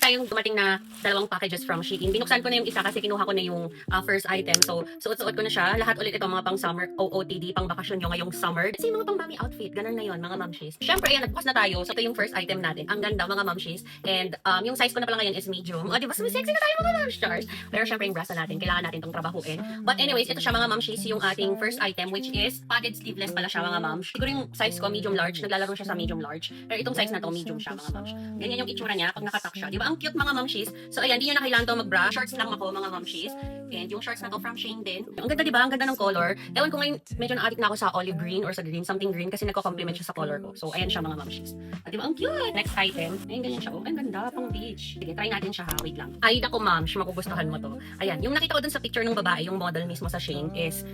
tayong dumating na dalawang packages from SHEIN. Binuksan ko na yung isa kasi kinuha ko na yung first item. So, suot-suot ko na siya. Lahat ulit ito mga pang summer, OOTD, pang bakasyon nyo ngayong summer. Kasi mga pang mami outfit, ganun na yun, mga mamshis. Siyempre, ayan, nagbukas na tayo. So, ito yung first item natin. Ang ganda, mga mamshis. And yung size ko na pala ngayon is medium. O, di ba? Sexy na tayo, mga mamshars. Pero siyempre, yung brass na natin, kailangan natin itong trabahuin. But anyways, ito siya, mga mamshis, yung ating first item, which is padded sleeveless pala siya, mga mams. Siguro yung size ko, medium large. Naglalaro siya sa medium large. Pero itong size na to, medium siya, mga mams. Ganyan yung itsura niya pag nakatak siya. Di ba? Ang cute, mga mamshis. So, ayan, di nyo na kailangan to mag-bra. Shorts lang ako, mga mamshis. And yung shorts na to from SHEIN din. Ang ganda, di ba? Ang ganda ng color. Ewan ko ngayon, medyo na-addict na ako sa olive green or sa green, something green kasi nagko-complement siya sa color ko. So, ayan siya, mga mamshis. Di ba? Ang cute! Next item. Ayan, ganyan siya. Oh, ang ganda. Pang beach. Sige, try natin siya ha. Wait lang. Ay, naku, mamsh. Magugustuhan mo to. Ayan. Yung nakita ko dun sa picture ng babae, yung model mismo sa SHEIN is,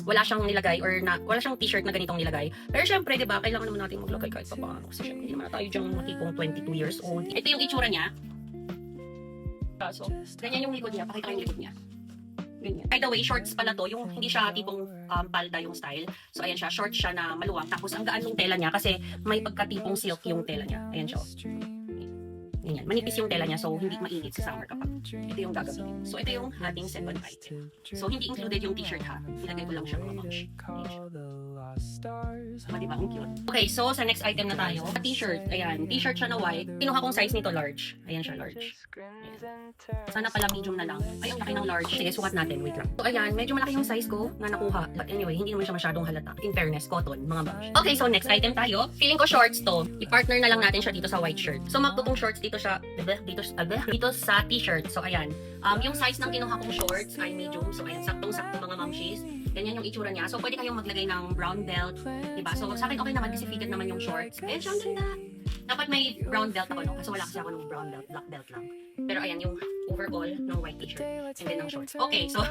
wala siyang nilagay or wala siyang t-shirt na ganitong nilagay. Pero syempre, di ba? Kailangan naman natin maglagay kahit pa paano. Kasi syempre, hindi naman tayo dyang matipong 22 years old. Ito yung itsura niya. So, ganyan yung likod niya. Pakita ko yung likod niya. Ganyan. By the way, shorts pala to. Yung hindi siya tipong palda yung style. So, ayan siya. Short siya na maluwang. Tapos, ang gaan yung tela niya kasi may pagkatipong silk yung tela niya. Ayan siya. Ganyan. Manipis yung tela niya. So, hindi mainit sa summer kapag ito yung gagawin. So, ito yung ating second item. So, hindi included yung t-shirt ha. Ilagay ko lang siya mga mamsh. Diba? Ang cute. Okay, so sa next item na tayo. T-shirt. Ayan. T-shirt siya na white. Kinuha kong size nito large. Ayan siya, large. Ayan. Sana pala medium na lang. Ay, ang laki ng large. Sige, sukat natin. Wait lang. So, ayan. Medyo malaki yung size ko na nakuha. But anyway, hindi naman siya masyadong halata. In fairness, cotton. Mga babs. Okay, so next item tayo. Feeling ko shorts to. I-partner na lang natin siya dito sa white shirt. So, magtutong shorts dito siya. Dito sa t-shirt. So, ayan. Yung size ng kinuha kong shorts ay medium. So, ayan. Saktong-sakto mga mamshis. Ganyan yung itsura niya. So, pwede kayong maglagay ng brown belt. Diba? So, sa akin okay naman kasi fitted naman yung shorts. Ayan siya, ang ganda. Dapat may brown belt ako, no? Kasi wala kasi ako ng brown belt. Black belt lang. Pero ayan yung overall ng white t-shirt. And then ng shorts. Okay, so,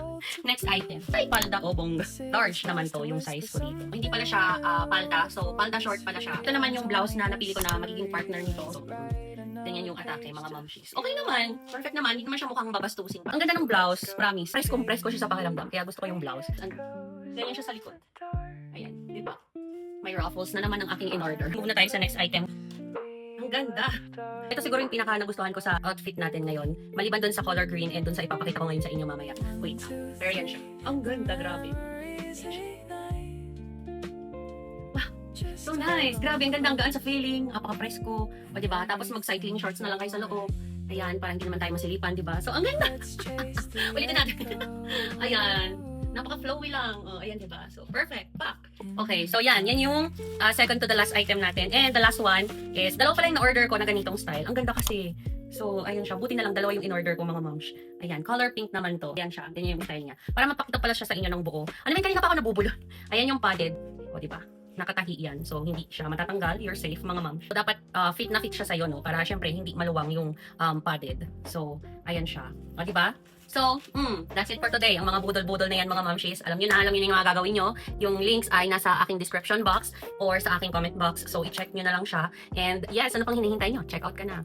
next item. Ay, palda o bong. Large naman to yung size ko dito. Hindi pala siya palda. So, palda short pala siya. Ito naman yung blouse na napili ko na magiging partner nito. So, ganyan yung atake, mga mamshis. Okay naman. Perfect naman. Hindi naman siya mukhang babastusin. Ang ganda ng blouse. Promise. Press ko siya sa pakiramdam. Kaya gusto ko yung blouse. Ganyan siya sa likod. Ayan. Di ba? May ruffles na naman ang aking in-order. Move na tayo sa next item. Ang ganda. Ito siguro yung pinaka nagustuhan ko sa outfit natin ngayon. Maliban dun sa color green and dun sa ipapakita ko ngayon sa inyo mamaya. Wait. Pero yan siya. Ang ganda. Grabe. So nice. Grabe, ang ganda, ang gaan sa feeling. Apaka-presko. O, diba? Tapos mag-cycling shorts na lang kayo sa loob. Ayan, parang hindi naman tayo masilipan, diba? So, ang ganda. Ulitin natin. Ayan. Napaka-flowy lang. O, ayan, diba? So, perfect. Pack. Okay, so yan. Yan yung second to the last item natin. And the last one is, dalawa pala yung na-order ko na ganitong style. Ang ganda kasi. So, ayun siya. Buti na lang dalawa yung in-order ko, mga moms. Ayan, color pink naman to. Ayan siya. Ganyan yung style niya. Para mapakita pala siya sa inyo ng buo. Alam mo, kanina pa ako nabubulol. Ayan yung padded. O, diba? Nakatahi yan. So, hindi siya matatanggal. You're safe, mga ma'am. So, dapat fit na fit siya sa'yo, no? Para, syempre, hindi maluwang yung padded. So, ayan siya. O, diba? So, that's it for today. Ang mga budol-budol na yan, mga mamshis. Alam nyo na yung mga gagawin nyo. Yung links ay nasa aking description box or sa aking comment box. So, i-check nyo na lang siya. And, yes, ano pang hinihintay nyo? Check out ka na.